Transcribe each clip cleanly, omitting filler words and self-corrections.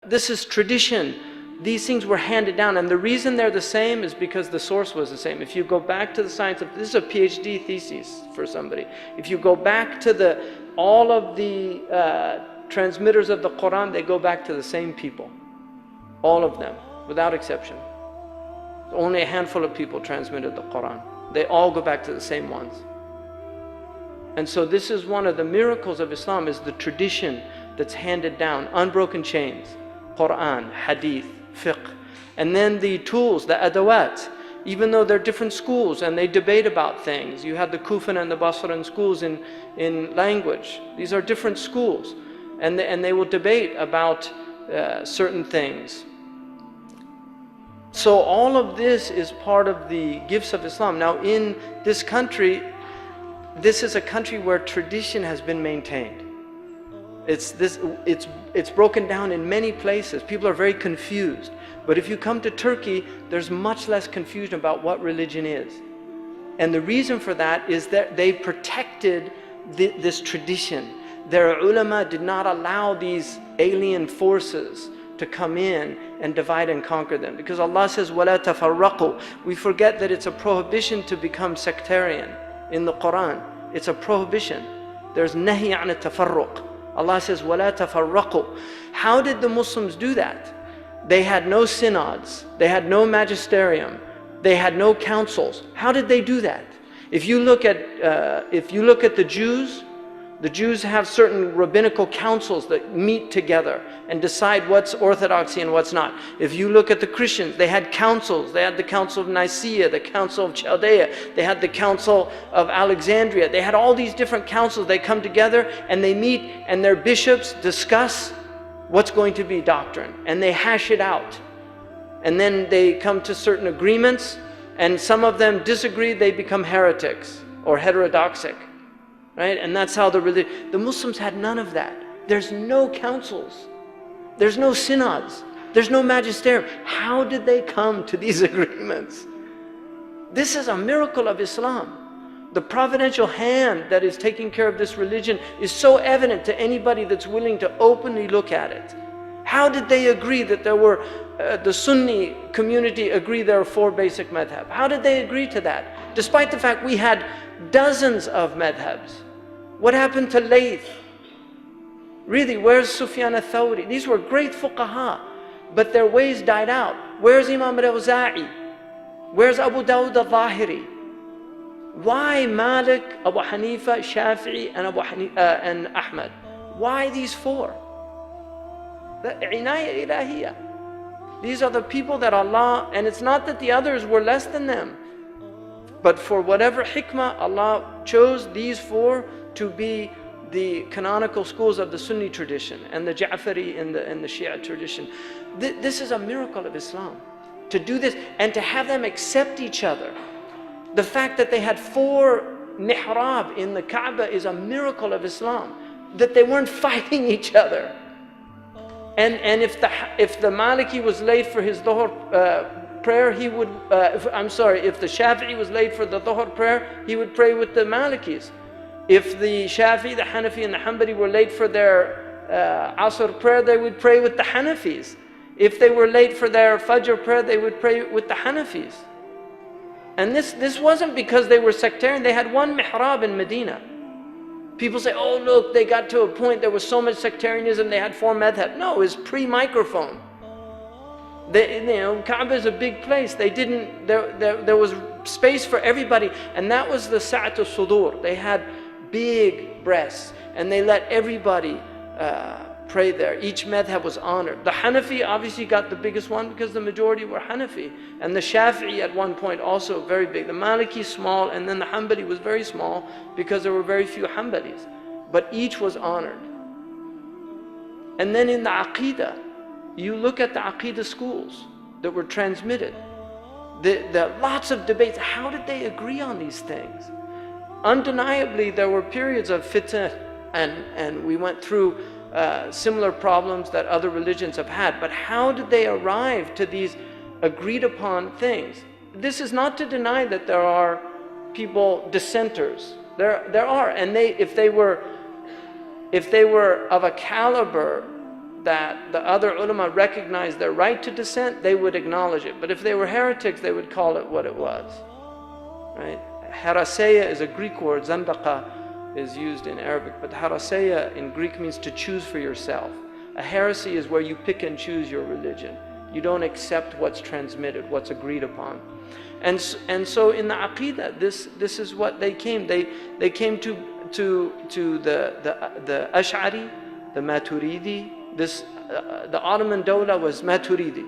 This is tradition. These things were handed down, and the reason they're the same is because the source was the same. If you go back to the science of, this is a PhD thesis for somebody. If you go back to all of the transmitters of the Quran, they go back to the same people. All of them, without exception. Only a handful of people transmitted the Quran. They all go back to the same ones. And so this is one of the miracles of Islam, is the tradition that's handed down, unbroken chains. Quran, Hadith, Fiqh. And then the tools, the adawat. Even though they're different schools and they debate about things. You have the Kufan and the Basran schools in language. These are different schools. And they will debate about certain things. So all of this is part of the gifts of Islam. Now in this country, this is a country where tradition has been maintained. It's broken down in many places. People are very confused. But if you come to Turkey, there's much less confusion about what religion is. And the reason for that is that they protected this tradition. Their ulama did not allow these alien forces to come in and divide and conquer them. Because Allah says, وَلَا تَفَرَّقُوا. We forget that it's a prohibition to become sectarian in the Quran. It's a prohibition. There's nahi an tafarruq. Allah says, وَلَا تَفَرَّقُوا. How did the Muslims do that? They had no synods. They had no magisterium. They had no councils. How did they do that? If you look at the Jews have certain rabbinical councils that meet together and decide what's orthodoxy and what's not. If you look at the Christians, they had councils. They had the Council of Nicaea, the Council of Chaldea, they had the Council of Alexandria. They had all these different councils. They come together and they meet, and their bishops discuss what's going to be doctrine, and they hash it out. And then they come to certain agreements, and some of them disagree, they become heretics or heterodoxic. Right? And that's how the Muslims had none of that. There's no councils. There's no synods. There's no magisterium. How did they come to these agreements? This is a miracle of Islam. The providential hand that is taking care of this religion is so evident to anybody that's willing to openly look at it. How did they agree that there were, the Sunni community agree there are 4 basic madhab? How did they agree to that? Despite the fact we had dozens of madhabs. What happened to Layth? Really, where's Sufyan al-Thawri? These were great fuqaha, but their ways died out. Where's Imam al-Awza'i? Where's Abu Dawud al-Zahiri? Why Malik, Abu Hanifa, Shafi'i, and Ahmad? Why these 4? The inaya ilahiyya. These are the people that Allah, and it's not that the others were less than them, but for whatever hikmah, Allah chose these 4 to be the canonical schools of the Sunni tradition and the Ja'fari and the Shia tradition. This is a miracle of Islam. To do this and to have them accept each other. The fact that they had 4 mihrab in the Kaaba is a miracle of Islam. That they weren't fighting each other. And if the Maliki was late for his Dhuhr prayer, he would, if the Shafi'i was late for the Dhuhr prayer, he would pray with the Malikis. If the Shafi'i, the Hanafi, and the Hanbali were late for their Asr prayer, they would pray with the Hanafis. If they were late for their Fajr prayer, they would pray with the Hanafis. And this wasn't because they were sectarian. They had 1 mihrab in Medina. People say, oh look, they got to a point, there was so much sectarianism, they had 4 madhab. No, it was pre-microphone. Kaaba is a big place. They didn't, there was space for everybody, and that was the Sa'at al-Sudur. They had big breasts, and they let everybody pray there. Each madhab was honored. The Hanafi obviously got the biggest one because the majority were Hanafi, and the Shafi'i at one point also very big. The Maliki small, and then the Hanbali was very small because there were very few Hanbalis. But each was honored. And then in the Aqidah, you look at the Aqidah schools that were transmitted. The lots of debates. How did they agree on these things? Undeniably, there were periods of fitna, and we went through similar problems that other religions have had. But how did they arrive to these agreed upon things? This is not to deny that there are people, dissenters. There are, and if they were of a caliber that the other ulama recognized their right to dissent, they would acknowledge it. But if they were heretics, they would call it what it was. Right? Haraseya is a Greek word. Zandaqa is used in Arabic. But haraseya in Greek means to choose for yourself. A heresy is where you pick and choose your religion. You don't accept what's transmitted, what's agreed upon. And so in the Aqidah, this is what they came. They came to the Ash'ari, the Maturidi. The Ottoman Dawla was Maturidi.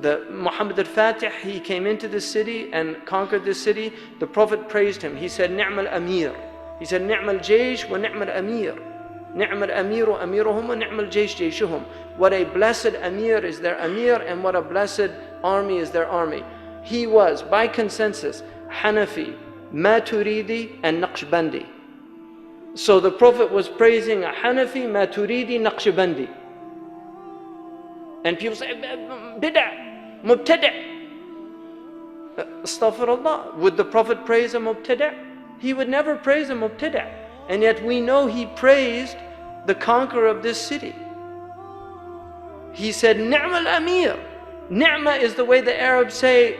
The Muhammad al-Fatih, he came into this city and conquered this city. The Prophet praised him. He said, Ni'mal Amir. He said, Ni'mal Jaysh wa Ni'mal Amir. Ni'mal Amiru Amiruhum wa Ni'mal Jaysh Jayshuhum. What a blessed Amir is their Amir, and what a blessed army is their army. He was, by consensus, Hanafi, Maturidi, and Naqshbandi. So the Prophet was praising a Hanafi, Maturidi, Naqshbandi. And people say, Bid'ah, Mubtada'. Astaghfirullah. Would the Prophet praise a Mubtada'? He would never praise a Mubtada'. And yet we know he praised the conqueror of this city. He said, Ni'mal Amir. Ni'ma is the way the Arabs say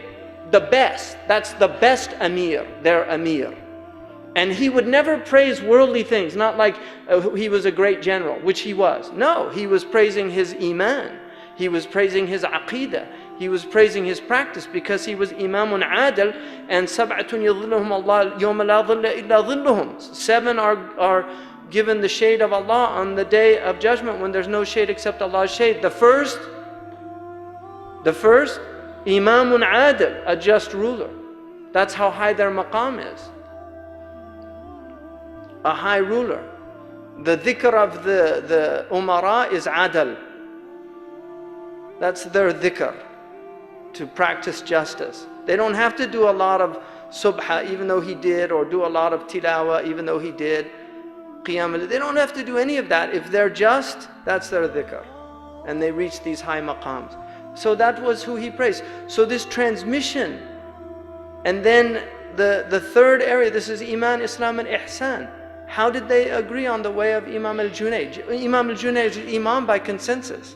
the best. That's the best Amir, their Amir. And he would never praise worldly things, not like he was a great general, which he was. No, he was praising his Iman. He was praising his Aqidah. He was praising his practice, because he was Imamun Adil, and Sab'atun yadhilluhum Allah yawma la dhilla illa dhilluhum. 7 are given the shade of Allah on the day of judgment, when there's no shade except Allah's shade. The first, Imamun Adil, a just ruler. That's how high their maqam is. A high ruler. The dhikr of the umara is adal. That's their dhikr, to practice justice. They don't have to do a lot of subha, even though he did, or do a lot of tilawa, even though he did. Qiyam, they don't have to do any of that. If they're just, that's their dhikr. And they reach these high maqams. So that was who he praised. So this transmission. And then the third area, this is Iman, Islam, and Ihsan. How did they agree on the way of Imam al-Junayd? Imam al-Junayd is Imam by consensus.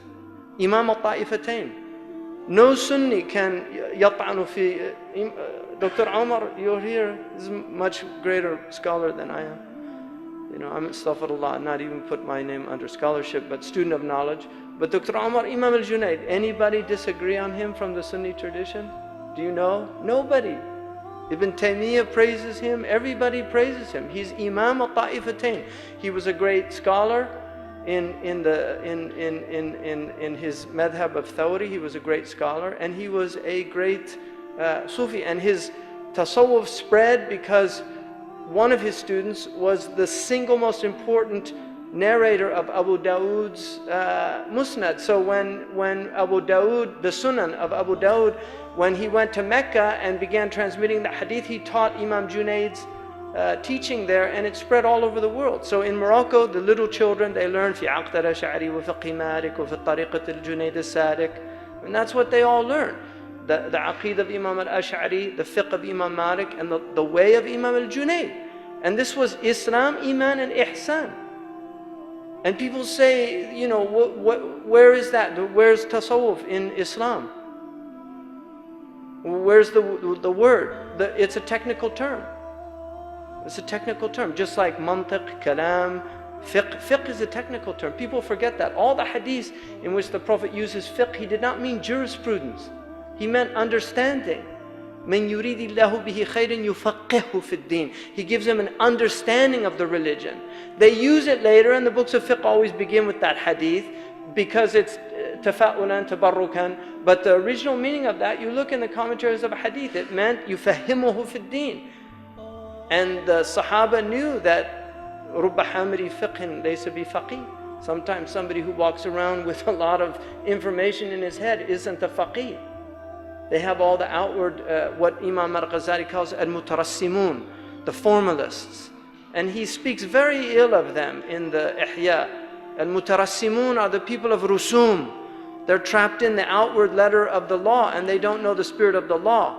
Imam al-Ta'ifatain. No Sunni can yat'anu fi. Dr. Omar, you're here, is a much greater scholar than I am. You know, I'm astaghfirullah, not even put my name under scholarship, but student of knowledge. But Dr. Omar, Imam al-Junayd, anybody disagree on him from the Sunni tradition? Do you know? Nobody. Ibn Taymiyyah praises him, everybody praises him. He's Imam al-Ta'ifatain. He was a great scholar in his madhab of Thawri. He was a great scholar, and he was a great Sufi. And his tasawwuf spread because one of his students was the single most important narrator of Abu Dawood's Musnad. So when Abu Dawood, the Sunan of Abu Dawood, when he went to Mecca and began transmitting the hadith, he taught Imam Junayd's teaching there, and it spread all over the world. So in Morocco, the little children, they learn fi aqd al-Ash'ari wa fiqh Malik wa fi tariqat al-Junayd al-Sadiq, and that's what they all learn. The aqid of Imam al-Ash'ari, the fiqh of Imam Malik, and the way of Imam al-Junayd. And this was Islam, Iman, and Ihsan. And people say, you know, where is that? Where's tasawwuf in Islam? Where's the word? It's a technical term. It's a technical term, just like mantiq, kalam, fiqh. Fiqh is a technical term. People forget that. All the hadiths in which the Prophet uses fiqh, he did not mean jurisprudence. He meant understanding. مَنْ يُرِيدِ اللَّهُ بِهِ خَيْرٍ يُفَقِّهُ فِي الدِّينِ. He gives them an understanding of the religion. They use it later, and the books of fiqh always begin with that hadith because it's tafa'ulan, tabarrukan. But the original meaning of that, you look in the commentaries of a hadith, it meant يُفَهِّمُهُ فِي الدِّينِ. And the Sahaba knew that رُبَّ حَامِرِ فِقْهٍ لَيْسَ بِفَقِيهٍ. Sometimes somebody who walks around with a lot of information in his head isn't a faqih. They have all the outward, what Imam al-Ghazali calls al-mutarassimun, the formalists. And he speaks very ill of them in the Ihya. Al-mutarassimun are the people of rusum. They're trapped in the outward letter of the law, and they don't know the spirit of the law.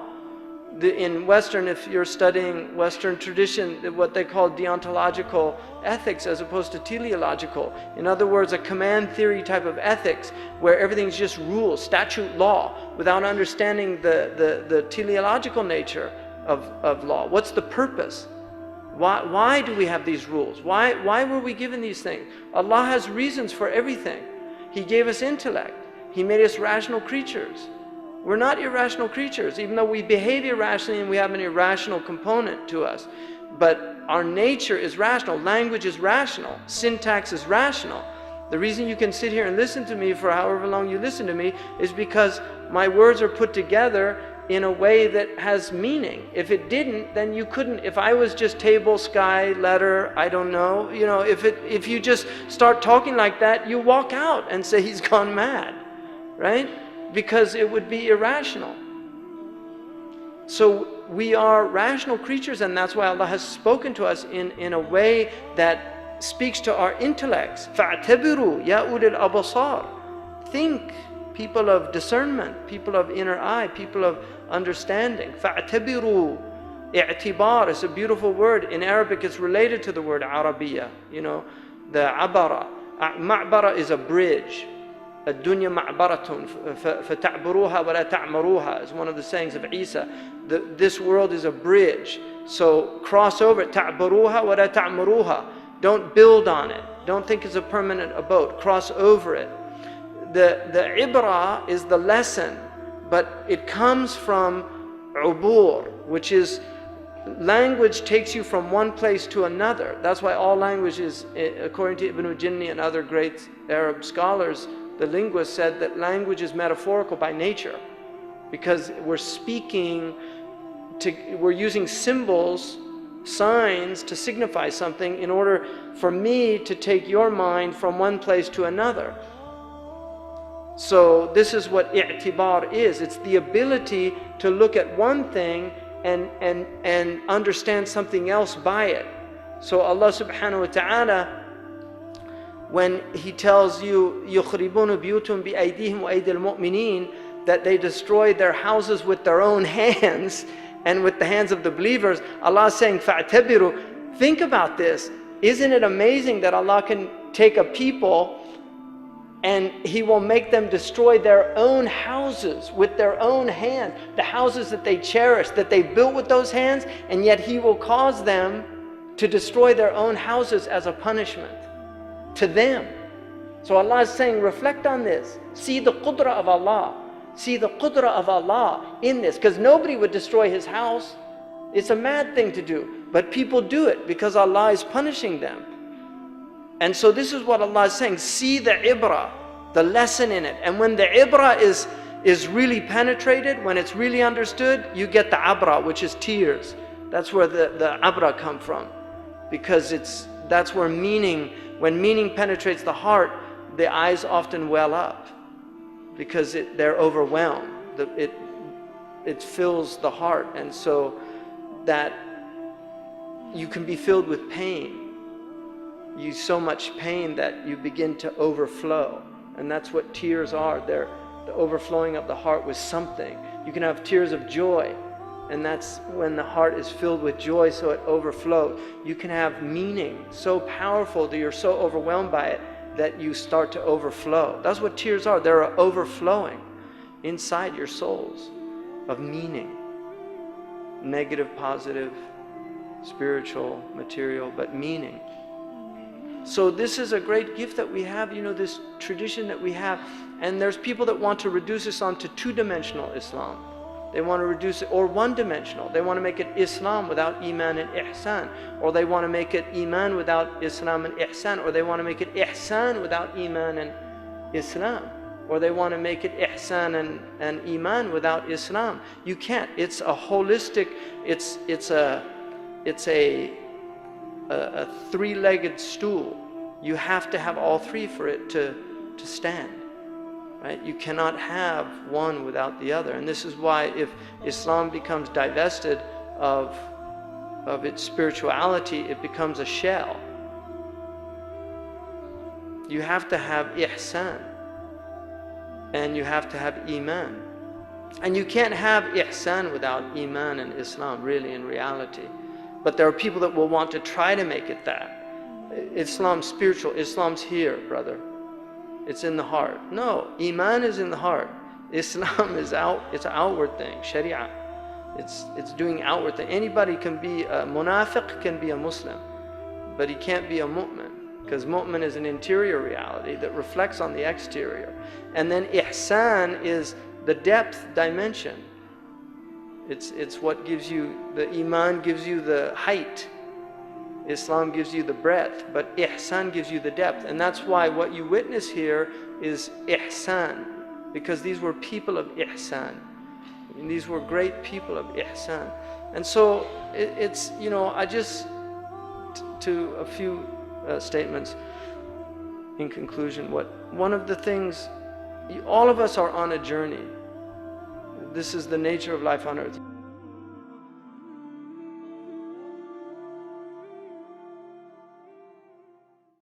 In Western, if you're studying Western tradition, what they call deontological ethics as opposed to teleological. In other words, a command theory type of ethics where everything's just rules, statute, law, without understanding the teleological nature of law. What's the purpose? Why do we have these rules? Why were we given these things? Allah has reasons for everything. He gave us intellect. He made us rational creatures. We're not irrational creatures, even though we behave irrationally and we have an irrational component to us. But our nature is rational, language is rational, syntax is rational. The reason you can sit here and listen to me for however long you listen to me is because my words are put together in a way that has meaning. If it didn't, then you couldn't. If I was just table, sky, letter, I don't know, if you just start talking like that, you walk out and say he's gone mad, right? Because it would be irrational. So we are rational creatures, and that's why Allah has spoken to us in a way that speaks to our intellects. فَاعْتَبِرُوا يَا أُولِي الْأَبْصَارِ. Think, people of discernment, people of inner eye, people of understanding. فَاعْتَبِرُوا. I'tibar is a beautiful word. In Arabic, it's related to the word Arabiya. The abara. Ma'bara is a bridge. الدنيا معبرة فتعبروها ولا تعمروها is one of the sayings of Isa. This world is a bridge, so cross over it. تعبروها ولا تعمروها. Don't build on it. Don't think it's a permanent abode. Cross over it. The ibra is the lesson, but it comes from ubur, which is language takes you from one place to another. That's why all language is, according to Ibn Jinni and other great Arab scholars, the linguist said that language is metaphorical by nature, because we're using symbols, signs to signify something in order for me to take your mind from one place to another. So this is what i'tibar is. It's the ability to look at one thing and understand something else by it. So Allah subhanahu wa ta'ala, when He tells you يُخْرِبُونَ بِيُوتُهُمْ بِأَيْدِيهِمْ وَأَيْدِي الْمُؤْمِنِينَ, that they destroy their houses with their own hands and with the hands of the believers, Allah is saying فَاعْتَبِرُوا. Think about this. Isn't it amazing that Allah can take a people and He will make them destroy their own houses with their own hands, the houses that they cherish, that they built with those hands, and yet He will cause them to destroy their own houses as a punishment to them. So Allah is saying, reflect on this. See the qudra of Allah. See the qudra of Allah in this, because nobody would destroy his house. It's a mad thing to do, but people do it because Allah is punishing them. And so this is what Allah is saying. See the ibra, the lesson in it. And when the ibra is really penetrated, when it's really understood, you get the abra, which is tears. That's where the abra come from, because that's where meaning, when meaning penetrates the heart, the eyes often well up because they're overwhelmed. It fills the heart, and so that you can be filled with pain. You so much pain that you begin to overflow, and that's what tears are. They're the overflowing of the heart with something. You can have tears of joy, and that's when the heart is filled with joy, so it overflows. You can have meaning so powerful that you're so overwhelmed by it that you start to overflow. That's what tears are. They're overflowing inside your souls of meaning. Negative, positive, spiritual, material, but meaning. So this is a great gift that we have, this tradition that we have. And there's people that want to reduce this onto two-dimensional Islam. They want to reduce it, or one-dimensional. They want to make it Islam without Iman and Ihsan. Or they want to make it Iman without Islam and Ihsan. Or they want to make it Ihsan without Iman and Islam. Or they want to make it Ihsan and Iman without Islam. You can't. It's a holistic, it's a three-legged stool. You have to have all three for it to stand. Right? You cannot have one without the other. And this is why if Islam becomes divested of its spirituality, it becomes a shell. You have to have ihsan, and you have to have iman And you can't have ihsan without iman and Islam, really, in reality. But there are people that will want to try to make it that. Islam's spiritual, Islam's here, brother. It's in the heart. No, iman is in the heart. Islam is it's an outward thing, sharia. It's doing outward thing. Anybody can be a munafiq, can be a Muslim, but he can't be a mu'min, because mu'min is an interior reality that reflects on the exterior. And then ihsan is the depth dimension. It's what gives you, the iman gives you the height. Islam gives you the breadth, but ihsan gives you the depth. And that's why what you witness here is ihsan, because these were people of ihsan. And these were great people of ihsan. And so it's, you know, I just, to a few statements in conclusion, one of the things, all of us are on a journey. This is the nature of life on earth.